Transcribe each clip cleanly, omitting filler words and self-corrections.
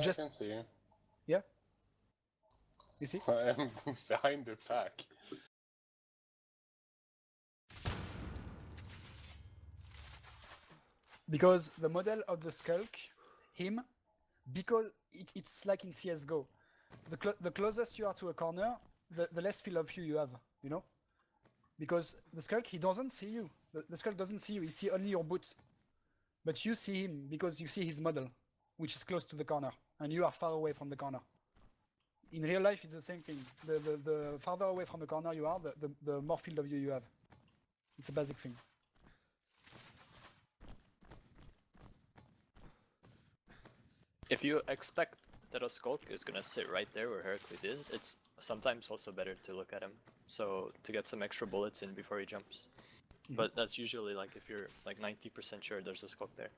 just can see you. yeah. You see? I am behind the pack. Because the model of the Skulk, him, because it's like in CSGO. The closest you are to a corner, the less field of view you have, you know? Because the Skulk, he doesn't see you. The Skulk doesn't see you, he see only your boots. But you see him because you see his model, which is close to the corner, and you are far away from the corner. In real life, it's the same thing. The farther away from the corner you are, the more field of view you have. It's a basic thing. If you expect that a Skulk is gonna sit right there where Herakles is, it's sometimes also better to look at him, so to get some extra bullets in before he jumps. But that's usually like if you're like 90% sure there's a Skulk there.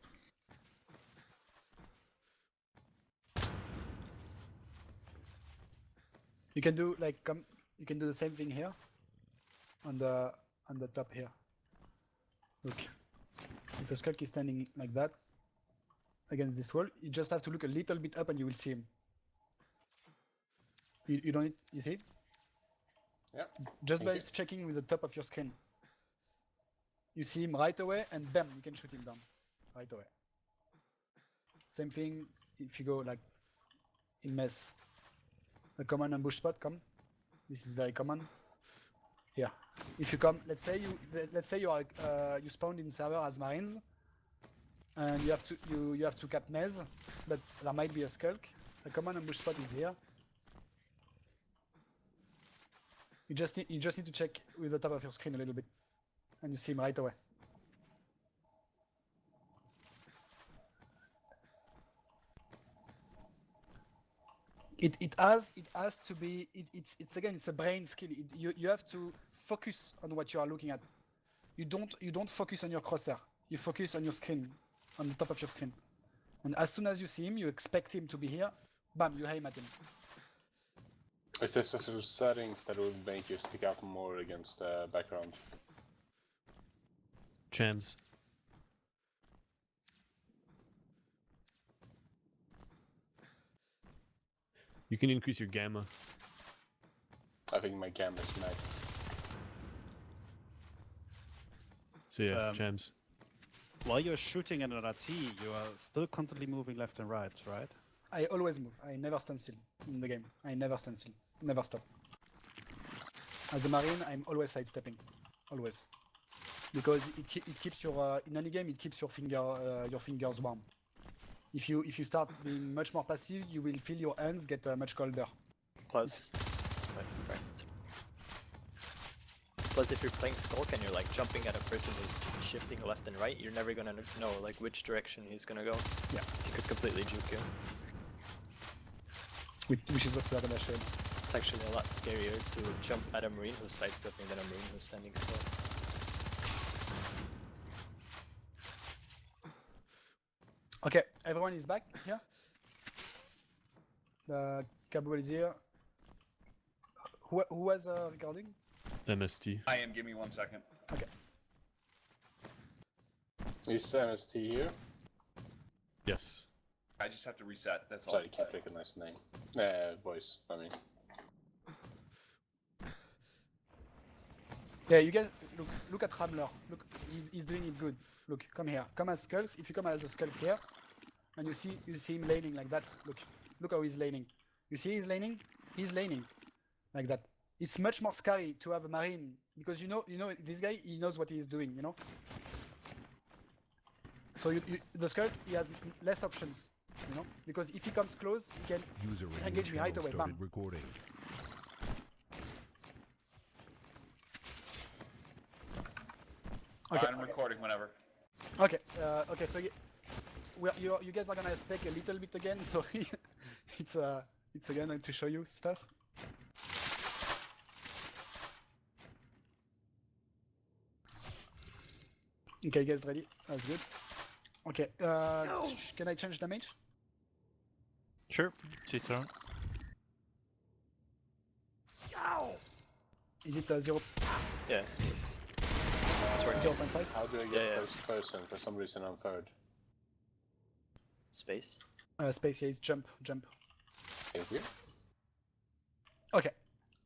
You can do like you can do the same thing here on the top here. Look, if a Skulk is standing like that against this wall, you just have to look a little bit up and you will see him. You don't need, you see it? Yeah. Just by checking with the top of your screen. You see him right away and bam, you can shoot him down right away. Same thing if you go like in mess. A common ambush spot, come. This is very common. Here, if you come, let's say you are you spawned in server as Marines, and you have to cap mez, but there might be a Skulk. A common ambush spot is here. You just need to check with the top of your screen a little bit, and you see him right away. It has to be it's again, it's a brain skill. You have to focus on what you are looking at. You don't focus on your crosshair. You focus on your screen, on the top of your screen. And as soon as you see him, you expect him to be here. Bam, you aim at him. Is there special settings that would make you stick out more against the background? Chams. You can increase your gamma. I think my gamma is max. So yeah, Chams. While you're shooting at an RT, you are still constantly moving left and right, right? I always move. I never stand still in the game. I never stand still. Never stop. As a Marine, I'm always sidestepping. Always. Because it keeps your in any game it keeps your fingers warm. If you start being much more passive, you will feel your hands get much colder. Plus, Plus, if you're playing Skulk and you're like jumping at a person who's shifting left and right, you're never gonna know like which direction he's gonna go. Yeah. He could completely juke you. Which is what we are gonna show. It's actually a lot scarier to jump at a Marine who's sidestepping than a Marine who's standing still. Okay, everyone is back here. The cable is here. Who was recording? MST. I am. Give me 1 second. Okay. Is MST here? Yes. I just have to reset. That's all. Sorry, I can't pick a nice name. Voice, I mean. Yeah, you guys look at Ramler. Look, he's doing it good. Look, come here. Come as Skulls. If you come as a Skulk here, and you see him laning like that. Look how he's laning. You see he's laning? He's laning like that. It's much more scary to have a Marine because you know this guy, he knows what he's doing, you know. So the Skulk, he has less options, you know, because if he comes close, he can engage me right away. Bam. Recording. Okay. I'm recording whenever. Okay. Okay. So you guys are gonna spec a little bit again. So it's again to show you stuff. Okay, you guys ready? That's good. Okay. Can I change damage? Sure. She's thrown. Is it 0? Yeah. 0.5? How do I get first person? For some reason I'm third. Space. Space, yeah, is jump. Thank you. Okay,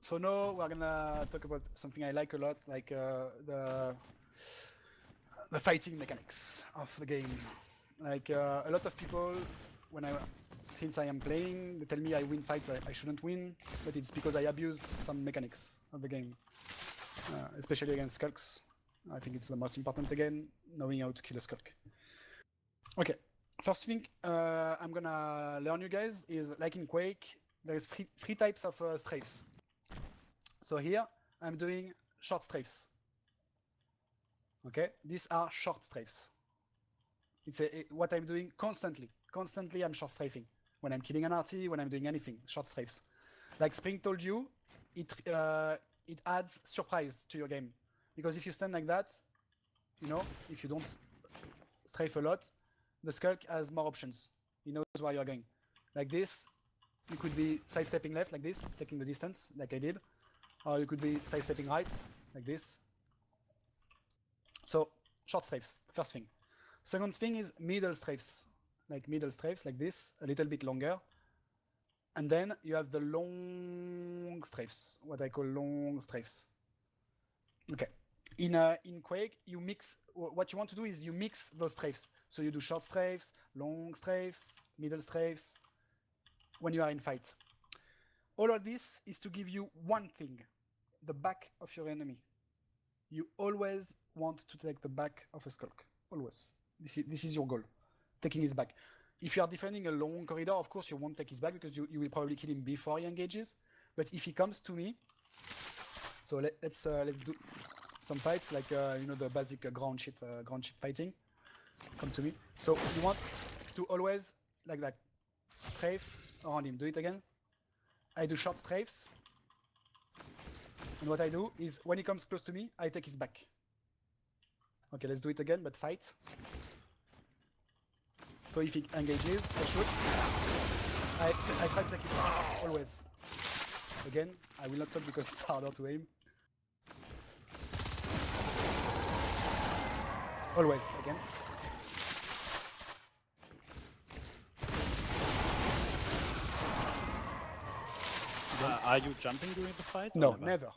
so now we're gonna talk about something I like a lot, like the fighting mechanics of the game. Like a lot of people, since I am playing, they tell me I win fights I shouldn't win, but it's because I abuse some mechanics of the game, especially against skulks. I think it's the most important again, knowing how to kill a skulk. Okay, first thing I'm gonna learn you guys is, like in Quake, there's three types of strafes. So here I'm doing short strafes. Okay, these are short strafes. It's what I'm doing constantly. Constantly I'm short strafing. When I'm killing an RT, when I'm doing anything, short strafes. Like Spring told you, it adds surprise to your game. Because if you stand like that, you know, if you don't strafe a lot, the Skulk has more options. He knows where you're going. Like this, you could be sidestepping left like this, taking the distance, like I did. Or you could be sidestepping right, like this. So, short strafes, first thing. Second thing is middle strafes. Like this, a little bit longer. And then you have the long strafes, what I call long strafes. Okay. In Quake, you mix, what you want to do is you mix those strafes. So you do short strafes, long strafes, middle strafes, when you are in fight. All of this is to give you one thing, the back of your enemy. You always want to take the back of a skulk, always. This is your goal, taking his back. If you are defending a long corridor, of course you won't take his back because you will probably kill him before he engages. But if he comes to me, so let's do some fights like you know, the basic ground shit fighting. Come to me. So you want to always like that strafe around him. Do it again. I do short strafes, and what I do is when he comes close to me, I take his back. Okay, let's do it again, but fight. So if he engages, I shoot. I try to take his back, always. Again, I will not talk because it's harder to aim. Always, again. Are you jumping during the fight? or No, never.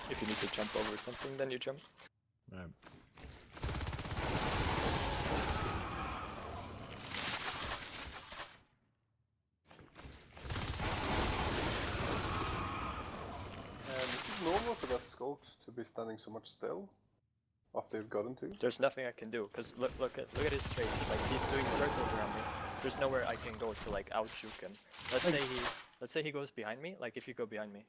If you need to jump over something, then you jump. Right. Is it normal for that skulks to be standing so much still after they've gotten to you? There's nothing I can do, because look at his strafes. Like, he's doing circles around me. There's nowhere I can go to like out-juke him. Let's say he goes behind me, like if you go behind me.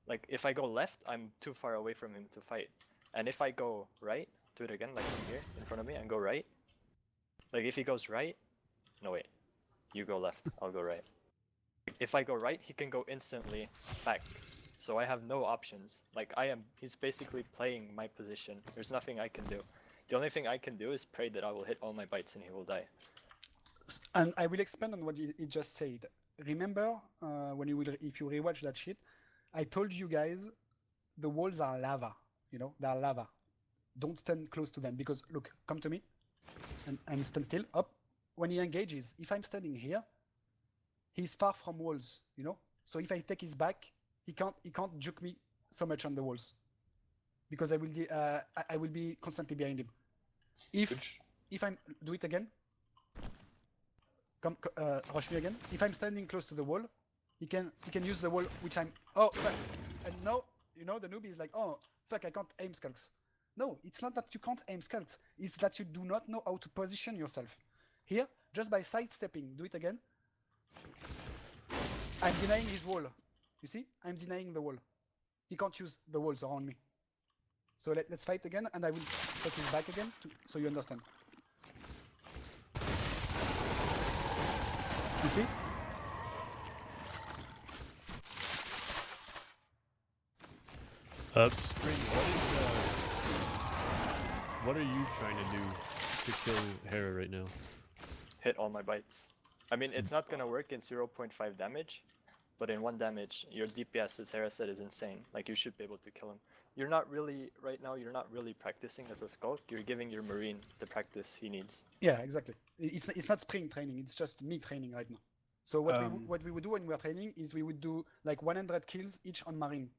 Like if I go left, I'm too far away from him to fight. And if I go right, do it again, like from here in front of me, and go right. Like if he goes right, no wait. You go left, I'll go right. If I go right, he can go instantly back. So I have no options. Like he's basically playing my position. There's nothing I can do. The only thing I can do is pray that I will hit all my bites and he will die. And I will expand on what he just said. Remember, if you rewatch that shit, I told you guys the walls are lava. You know, they are lava. Don't stand close to them because look, come to me, and stand still. Up. When he engages, if I'm standing here, he's far from walls. You know, so if I take his back, he can't juke me so much on the walls because I will be constantly behind him. If I'm do it again. Come, rush me again. If I'm standing close to the wall, he can use the wall, which I'm. Oh, fuck. And now, you know, the noob is like, oh, fuck, I can't aim skulks. No, it's not that you can't aim skulks. It's that you do not know how to position yourself. Here, just by sidestepping, do it again. I'm denying his wall. You see? I'm denying the wall. He can't use the walls around me. So let's fight again, and I will take his back again, so you understand. You see? Spring, what are you trying to do to kill Hera right now? Hit all my bites. I mean, it's not gonna work in 0.5 damage, but in 1 damage, your DPS, as Hera said, is insane. Like, you should be able to kill him. you're not really right now. You're not really practicing as a skulk. You're giving your marine the practice he needs. Yeah, exactly. It's not spring training. It's just me training right now. So what we would do when we are training is we would do like 100 kills each on marine.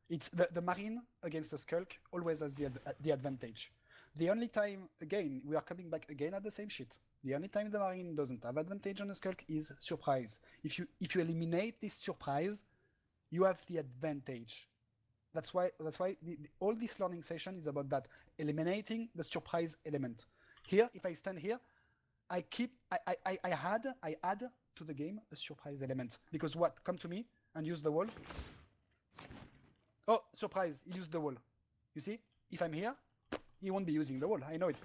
It's the marine against the skulk always has the advantage. The only time, again, we are coming back again at the same shit. The only time the marine doesn't have advantage on the skulk is surprise. If you eliminate this surprise, you have the advantage. That's why all this learning session is about that, eliminating the surprise element. Here, if I stand here, I add to the game a surprise element. Because what? Come to me and use the wall. Oh, surprise, he used the wall. You see? If I'm here, he won't be using the wall, I know it.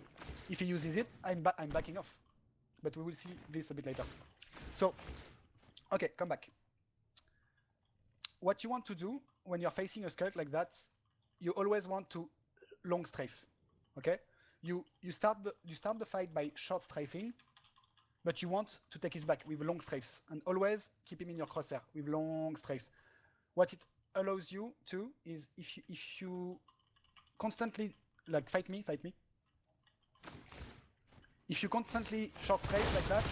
If he uses it, I'm backing off. But we will see this a bit later. So, okay, come back. What you want to do when you're facing a skulk like that, you always want to long strafe, okay? You start the fight by short strafing, but you want to take his back with long strafes, and always keep him in your crosshair with long strafes. What it allows you to is if you constantly like fight me. If you constantly short strafe like that,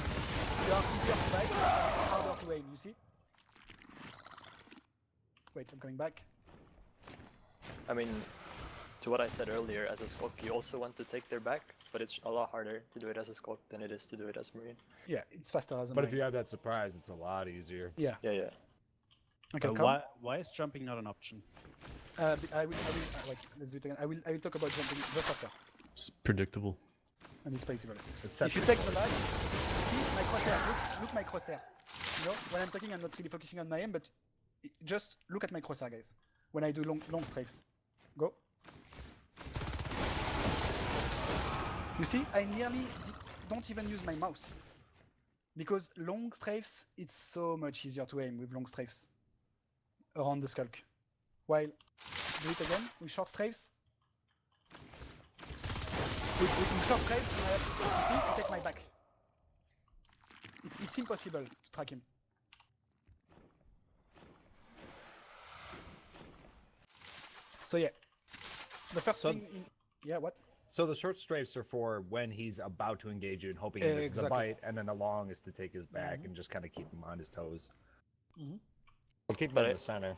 you are easier to fight, and it's harder to aim, you see? Wait, I'm coming back. I mean, to what I said earlier, as a skulk, you also want to take their back, but it's a lot harder to do it as a skulk than it is to do it as marine. Yeah, it's faster as a But marine. if you have that surprise, it's a lot easier. Yeah. Yeah. Okay, come. Why is jumping not an option? I will wait, let's do it again. I will talk about jumping just after. It's predictable. And it's predictable. It's If you take the lag, see my crosshair, look my crosshair. You know, when I'm talking, I'm not really focusing on my aim, but just look at my crosshair, guys. When I do long strafes. Go. You see, I nearly don't even use my mouse. Because long strafes, it's so much easier to aim with long strafes around the skulk. While, do it again with short strafes. With short strafes, you see, I take my back. It's impossible to track him. So yeah, the first thing. Yeah, what? So the short strafes are for when he's about to engage you and hoping he misses a bite, and then the long is to take his back and just kind of keep him on his toes. We'll keep him in the center.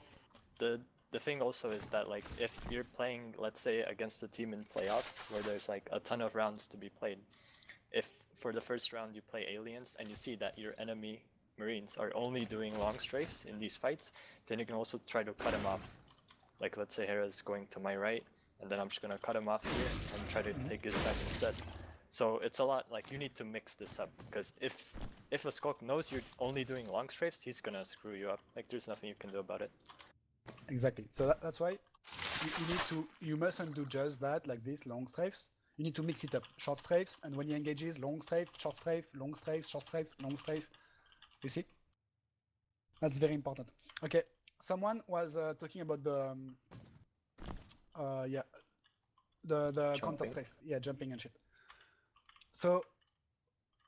The thing also is that, like, if you're playing, let's say, against a team in playoffs where there's like a ton of rounds to be played, if for the first round you play aliens and you see that your enemy marines are only doing long strafes in these fights, then you can also try to cut him off. Like, let's say Hera's going to my right, and then I'm just gonna cut him off here and try to take his back instead. So it's a lot, like, you need to mix this up, because if a skulk knows you're only doing long strafes, he's gonna screw you up. Like, there's nothing you can do about it. Exactly. So that's why you mustn't do just that, like this, long strafes. You need to mix it up. Short strafes, and when he engages, long strafe, short strafe, long strafe, short strafe, long strafe. You see? That's very important. Okay, someone was talking about the counter strafe. Yeah, jumping and shit. So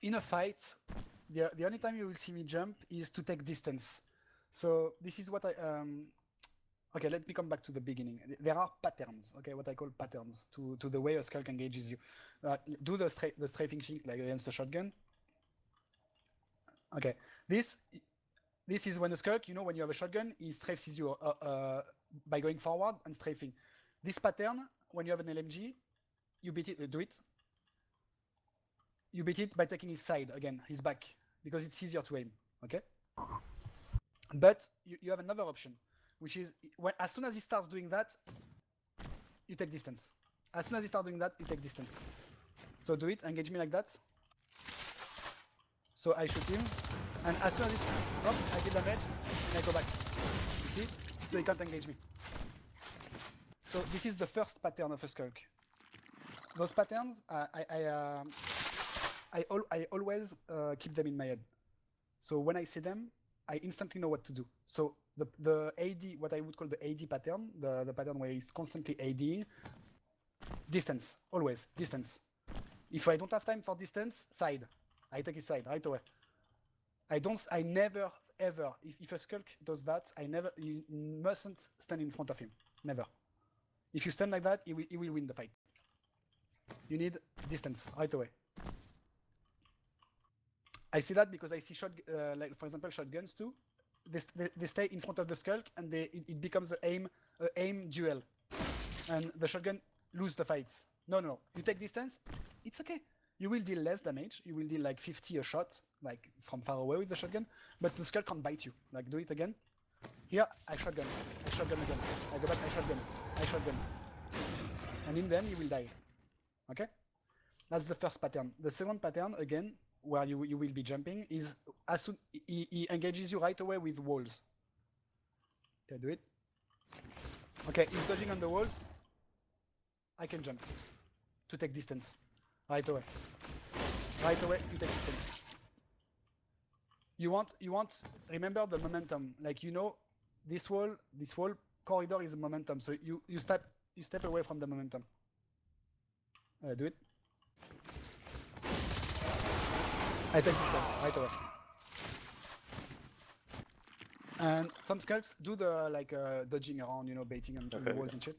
in a fight, the only time you will see me jump is to take distance. So this is what I okay, let me come back to the beginning. There are patterns, okay, what I call patterns to the way a skulk engages you. Do the strafing shit like against a shotgun. Okay, this is when a skulk, you know, when you have a shotgun, he strafes you by going forward and strafing. This pattern, when you have an LMG, you beat it, you beat it by taking his side again, his back, because it's easier to aim, okay? But you have another option, which is as soon as he starts doing that, you take distance. As soon as he starts doing that, you take distance. So do it, engage me like that. So I shoot him, and as soon as it drops, I get damage, and I go back. You see? So he can't engage me. So this is the first pattern of a skulk. Those patterns, I always keep them in my head. So when I see them, I instantly know what to do. So the AD, what I would call the AD pattern, the pattern where he's constantly ADing, distance, always, distance. If I don't have time for distance, side. I take his side, right away. I never, ever, if a skulk does that, you mustn't stand in front of him, never. If you stand like that, he will win the fight. You need distance right away. I see that because I see like for example shotguns too. They stay in front of the skulk and it becomes an aim duel, and the shotgun lose the fights. No, you take distance, it's okay. You will deal less damage. You will deal like 50 a shot, like from far away with the shotgun, but the skull can't bite you. Like, do it again. Here, I shotgun again. I go back, I shotgun. And in the end, you will die. Okay? That's the first pattern. The second pattern, again, where you will be jumping, is as soon he engages you right away with walls. Okay, do it. Okay, he's dodging on the walls. I can jump to take distance. Right away. Right away, you take distance. You want, remember the momentum. Like, you know, this wall corridor is momentum. So you step away from the momentum. Do it. I take distance right away. And some skulks do the like dodging around, you know, baiting on the walls and shit.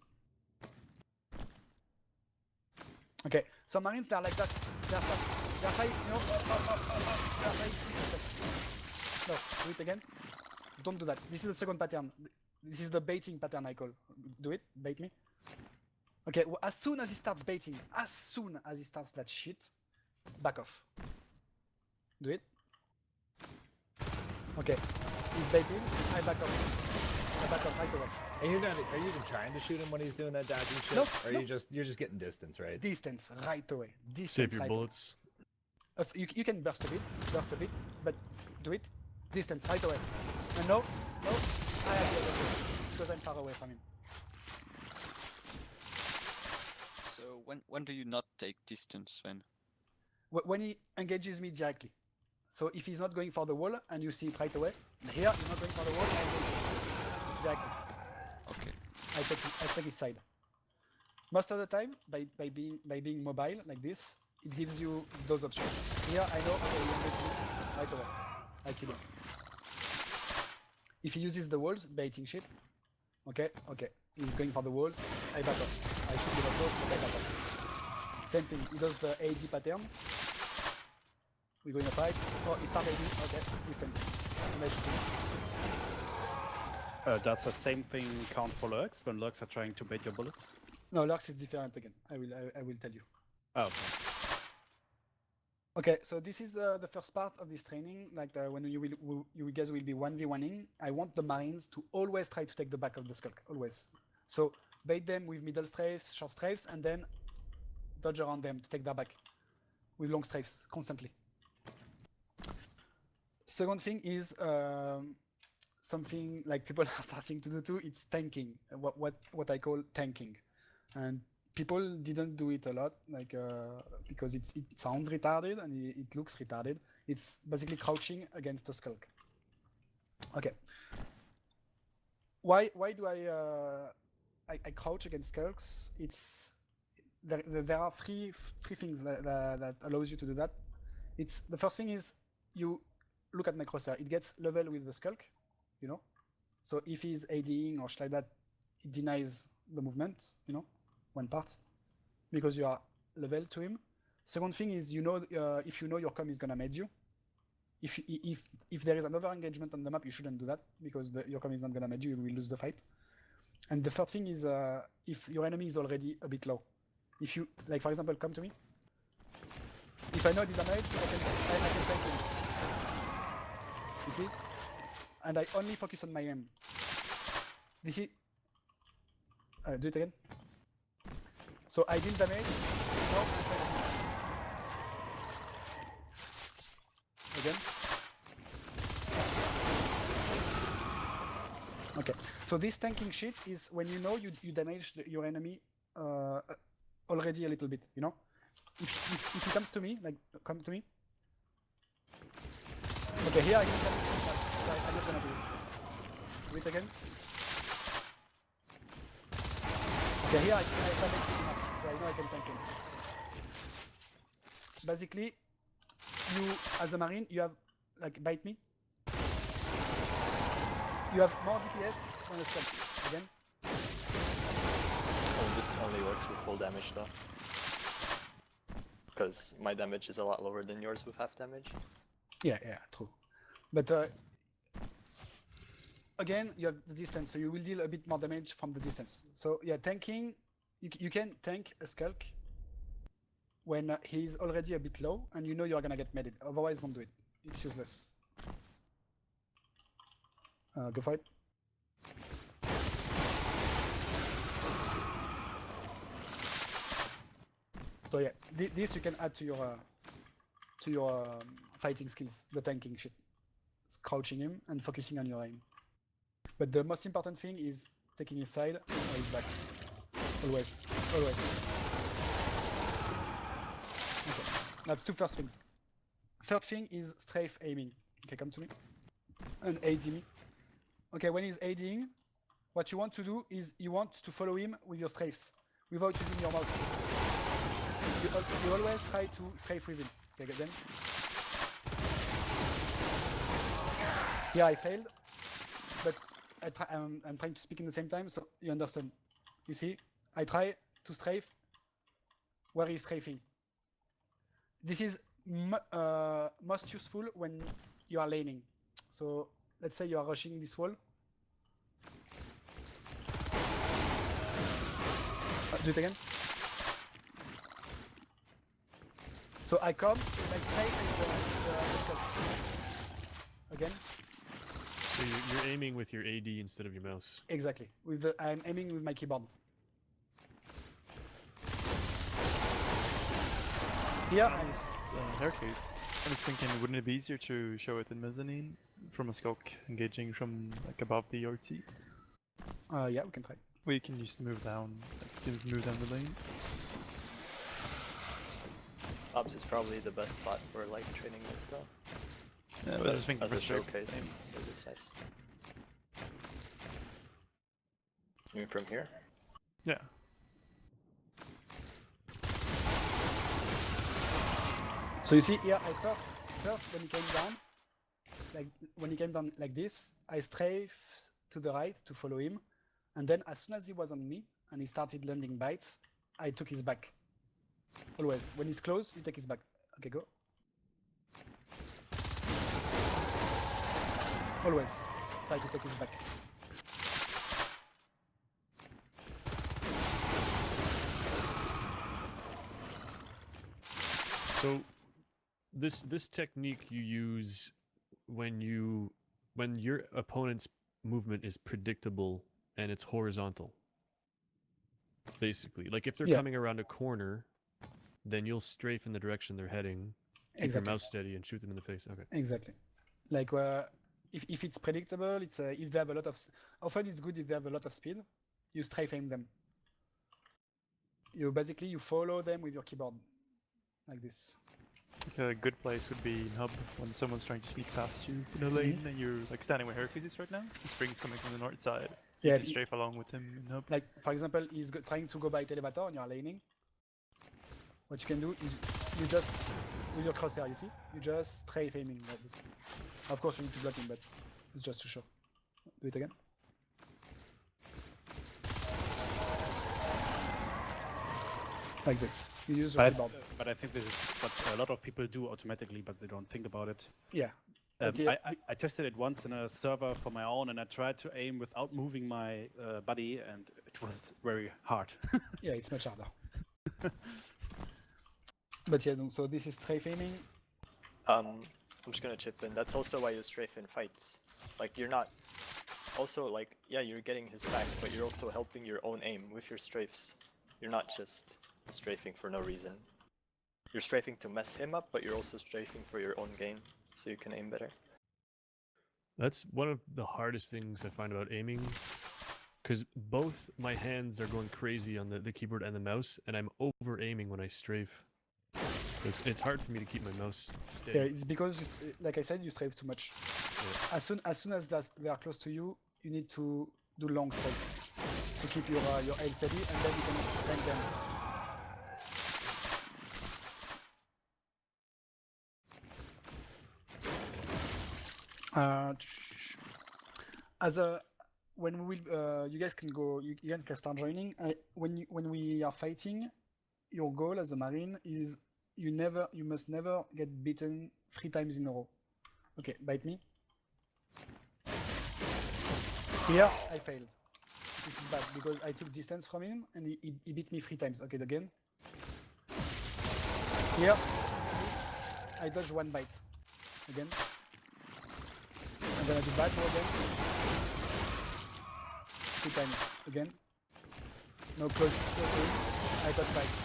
Okay, some marines, they're like that. They're fighting, you know. They're fighting. No, do it again. Don't do that. This is the second pattern. This is the baiting pattern I call. Do it. Bait me. Okay, well, as soon as he starts baiting, as soon as he starts that shit, back off. Do it. Okay, he's baiting. I back off. I back off right away. And are you even trying to shoot him when he's doing that dodging shit? Nope, or nope. you're just getting distance, right? Distance right away. Distance Save your right bullets. away. You can burst a bit, but do it. Distance right away. And no, I have the other way because I'm far away from him. So when do you not take distance then? When he engages me directly. So if he's not going for the wall and you see it right away, here he's not going for the wall, I engage him directly. Okay. I take his side. Most of the time, by being mobile like this, it gives you those options. Here I know, okay, he engages me right away. I kill him. If he uses the walls, baiting shit, okay, he's going for the walls, I back off. I should give a close, but I back off. Same thing, he does the AD pattern. We go in a fight. Oh, he started AD, okay, distance. And I shoot him. Does the same thing count for lurks when lurks are trying to bait your bullets? No, Lurks is different again. I will tell you. Oh, okay. Okay, so this is the first part of this training. Like when you guys will be 1v1ing, I want the Marines to always try to take the back of the skulk, always. So bait them with middle strafes, short strafes, and then dodge around them to take their back with long strafes constantly. Second thing is something like people are starting to do too. It's tanking. What I call tanking, and people didn't do it a lot, like because it sounds retarded and it looks retarded. It's basically crouching against the skulk. Okay. Why do I crouch against skulks? It's there are three things that allows you to do that. It's the first thing is you look at my crosshair. It gets level with the skulk, you know. So if he's ADing or shit like that, it denies the movement, you know. One part, because you are level to him. Second thing is, you know, if you know your comm is gonna med you. If there is another engagement on the map, you shouldn't do that because your comm is not gonna med you. You will lose the fight. And the third thing is, if your enemy is already a bit low, if you like, for example, come to me. If I know the damage, I can tank him. You see? And I only focus on my aim. This is. Do it again. So I deal damage. No, again. Okay. So this tanking shit is when you know you damage your enemy already a little bit. You know, if he comes to me, like come to me. Okay, here I can damage him, so I'm not gonna do it. Do it again. Okay, here I damage him enough, so I know I can tank him. Basically, you, as a Marine, you have, like, bite me. You have more DPS than a skulk, again. This only works with full damage though. Because my damage is a lot lower than yours with half damage. Yeah, true. But again, you have the distance, so you will deal a bit more damage from the distance. So yeah, tanking, you can tank a Skulk when he's already a bit low and you know you're gonna get meted. Otherwise, don't do it. It's useless. Go for it. So yeah, this you can add to your fighting skills, the tanking shit. It's crouching him and focusing on your aim. But the most important thing is taking his side or his back. Always, always. Okay, that's two first things. Third thing is strafe aiming. Okay, come to me. And AD me. Okay, when he's ADing, what you want to do is you want to follow him with your strafes without using your mouse. You always try to strafe with him. Okay, get them? Yeah, I failed, but I'm trying to speak in the same time, so you understand. You see, I try to strafe where he's strafing. This is most useful when you are laning. So let's say you are rushing this wall. Do it again. So I come, I strafe the again. So you're aiming with your AD instead of your mouse. Exactly. I'm aiming with my keyboard. Here, Herakles. I was thinking, wouldn't it be easier to show it in mezzanine from a skulk engaging from like above the RT? yeah, we can try. Where you can just move down, you can move down the lane. Ops is probably the best spot for like training this stuff. Yeah, but I was thinking as a for strafe showcase, aims. it's nice. You mean from here? Yeah. So you see here, I first when he came down like this, I strafed to the right to follow him, and then as soon as he was on me and he started landing bites, I took his back. Always, when he's close, you take his back. Okay, go. Always try to take his back. So this technique you use when your opponent's movement is predictable and it's horizontal. Basically, like if they're coming around a corner, then you'll strafe in the direction they're heading, keep your mouse steady, and shoot them in the face. Okay. Exactly. Like if it's predictable, it's if they have a lot of. Often it's good if they have a lot of speed. You strafe aim them. You basically follow them with your keyboard, like this. Like a good place would be in hub when someone's trying to sneak past you in a lane and you're like standing where Herakles is right now. The spring's coming from the north side. Yeah, you can strafe along with him in hub. Like for example, he's trying to go by elevator and you're laning. What you can do is you just with your crosshair, you see, you just strafe aiming like this. Of course, you need to block him, but it's just to show. Do it again. Like this. You use your keyboard. But I think this is what a lot of people do automatically, but they don't think about it. Yeah. I tested it once in a server for my own, and I tried to aim without moving my body, and it was very hard. Yeah, it's much harder. But yeah, so this is strafe aiming. I'm just gonna chip in. That's also why you strafe in fights. Like you're not. Also, like yeah, you're getting his back, but you're also helping your own aim with your strafes. You're not just strafing for no reason. You're strafing to mess him up, but you're also strafing for your own gain, so you can aim better. That's one of the hardest things I find about aiming, because both my hands are going crazy on the keyboard and the mouse, and I'm over aiming when I strafe. So it's hard for me to keep my mouse steady. Yeah, it's because, like I said, you strafe too much. Yeah. As soon as they are close to you, you need to do long strafes to keep your aim steady, and then you can tank them. when we will, you guys can go. You can start joining. When we are fighting, your goal as a marine is you must never get beaten 3 times in a row. Okay, bite me. Here I failed. This is bad because I took distance from him and he beat me 3 times. Okay, again. Here, see, I dodged 1 bite. Again. I'm gonna do bad again. 2 times again. No close. I got bites.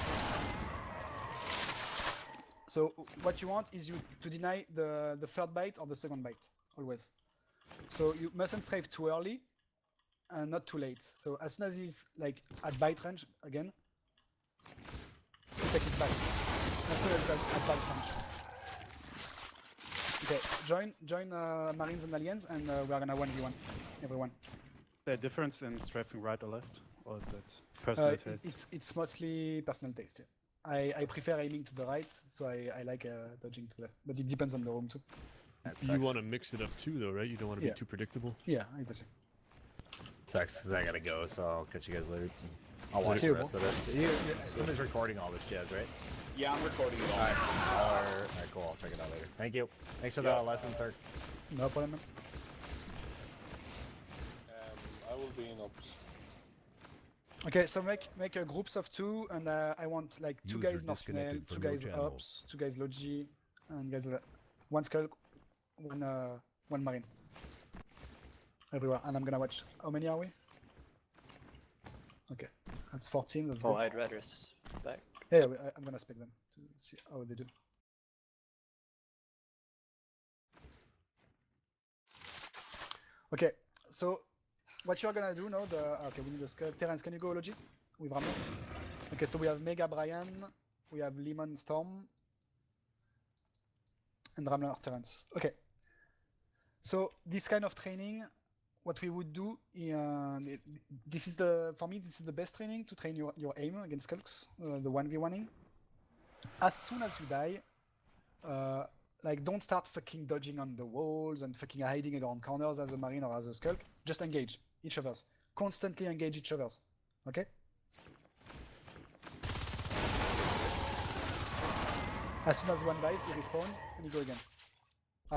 So what you want is you to deny the 3rd bite or the 2nd bite always. So you mustn't strafe too early and not too late. So as soon as he's like at bite range again, take his back. As soon as he's at bite range. Okay, join Marines and Aliens, and we are gonna 1v1 everyone. Is there a difference in strafing right or left, or is it personal taste? It's mostly personal taste. Yeah. I prefer aiming to the right, so I like dodging to the left. But it depends on the room too. You want to mix it up too, though, right? You don't want to be too predictable. Yeah, exactly. Sucks because I gotta go, so I'll catch you guys later. I'll watch the rest of this. Somebody's recording all this jazz, right? Yeah, I'm recording it all. Alright, cool. I'll check it out later. Thank you. Thanks for the lesson, sir. No problem. I will be in ops. Okay, so make groups of 2, and I want like 2 guys North Nell, 2 guys Ops, 2 guys Logi, and guys 1 Skull, 1 Marine. Everywhere, and I'm gonna watch. How many are we? Okay, that's 14. That's good. I'd rather back. Yeah, I'm gonna spec them to see how they do. Okay, so what you are gonna do now? Okay, we need a skull. Terrence, can you go Logi with Ramon? Okay, so we have Mega Brian, we have Lemon Storm, and Ramler Terrence. Okay, so this kind of training, what we would do, this is for me this is the best training to train your aim against skulks, the 1v1ing. As soon as you die, like don't start fucking dodging on the walls and fucking hiding around corners as a marine or as a skulk. Just engage each other's. Constantly engage each other's. Okay? As soon as one dies, he respawns and you go again.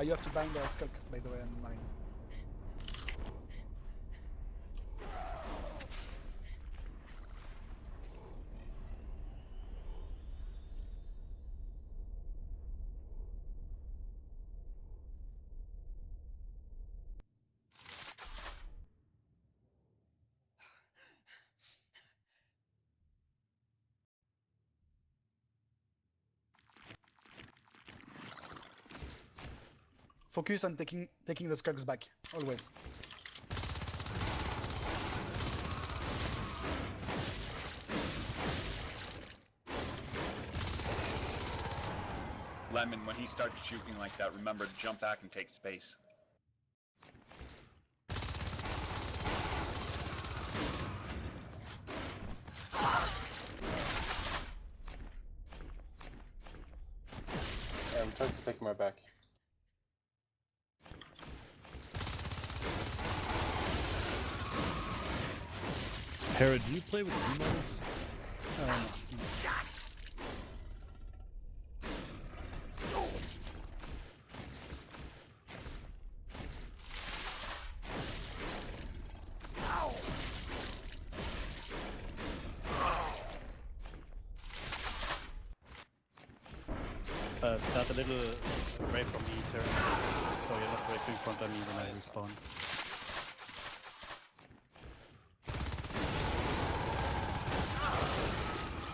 You have to bind a skulk, by the way, and marine. Focus on taking the skulks back, always. Lemon, when he starts shooting like that, remember to jump back and take space. I'm trying to take my back. Hera, do you play with the models? Start a little away from me, Terrence, so you're not right in front of me when I respawn.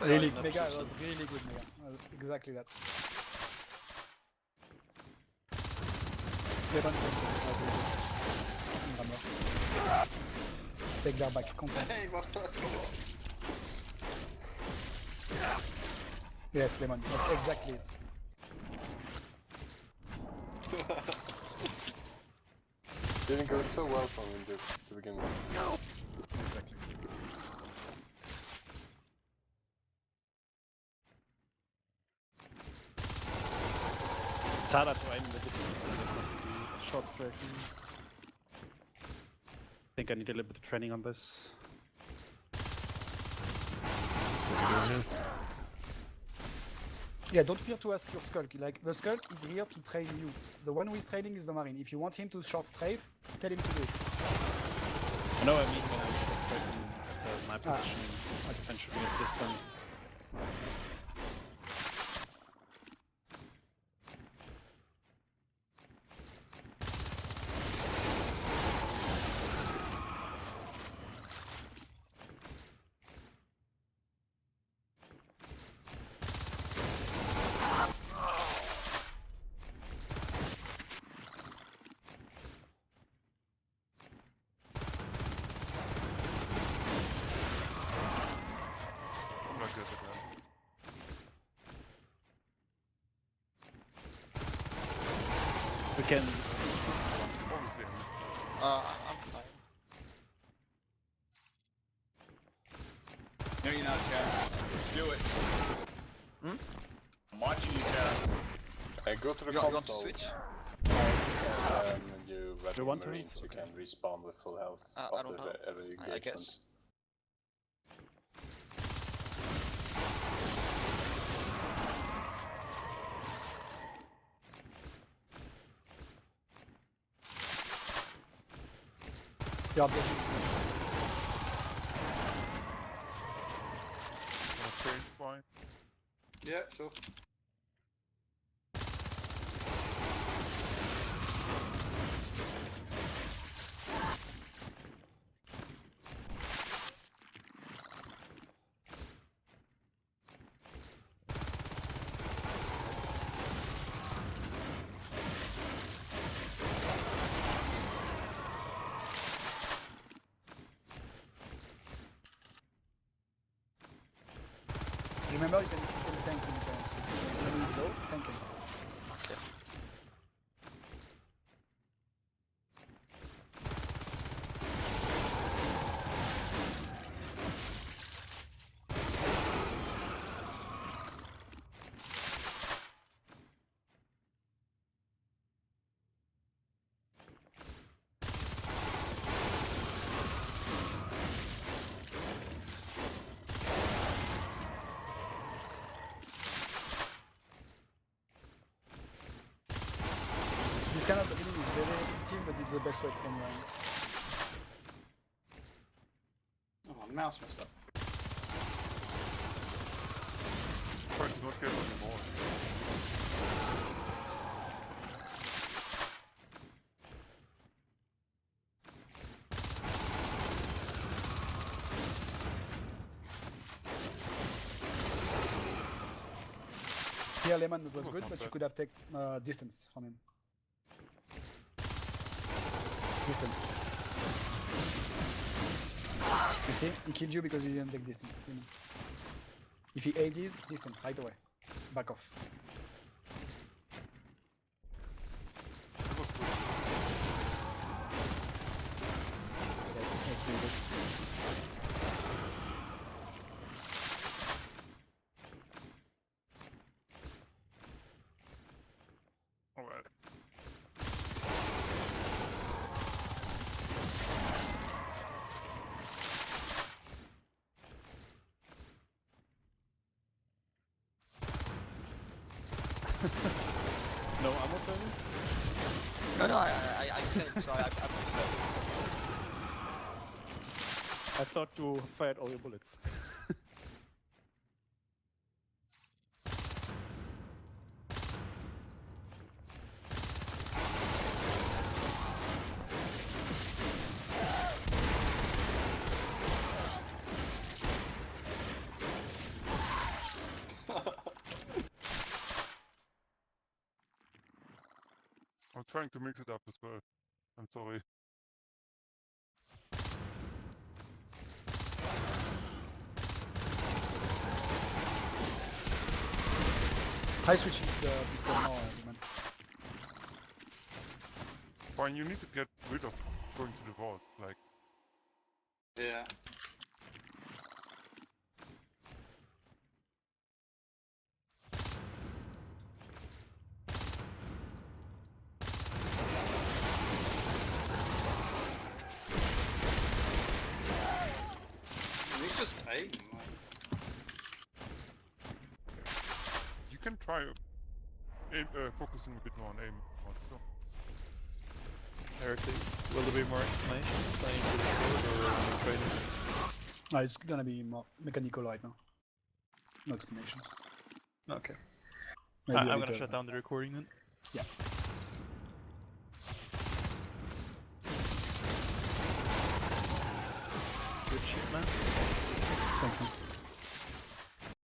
Really, Mega was really good, Mega. Exactly that. Lemon same thing, was really good. And Ramler. Take their back, constantly. Yes, Lemon, that's exactly it. Didn't go so well for me to begin with. Exactly. It's harder to aim with it, short striking. think I need a little bit of training on this. That's what we're doing now. Yeah, don't fear to ask your Skulk. Like, the Skulk is here to train you. The one who is training is the Marine. If you want him to short strafe, tell him to do it. I know, I mean, when I'm expecting my position, my defense should be at distance. I'm not good at that. We can. Obviously, I missed. I'm fine. No, you're not, Chaz. Do it. Hmm? I'm watching you, Chaz. Go to the You console. want to switch? You grab The your one Marines, turns? you Okay. can respawn with full health I after don't know. every I engagement. guess. Yeah, dodging. Change point. Yeah, sure. Remember, you can tank in turns. If enemy is low, tank him. Okay. This kind of beginning is very repetitive, but it's the best way to end round. Oh, my mouse messed up. Try to not get anymore. Here, Lehman, it was was good, not but you bad. could have taken distance from him. Distance. You see? He killed you because you didn't take distance. You know. If he ADs, distance, right away. Back off. That was good. Yes, yes, really good. Alright. No ammo presence? No, I failed, so I I thought you fired all your bullets. I'm trying to mix it up as well. I'm sorry. Try switching the pistol now, man. Fine, you need to get rid of going to the vault. Like, Yeah. aim. You can try focusing a bit more on aim. Also. Herakles, will there be more explanation playing to the code or training? No, it's gonna be more mechanical right now. No explanation. Okay. Maybe a I'm little, gonna shut down the recording then. Yeah. Good shit, man. Thanks, man.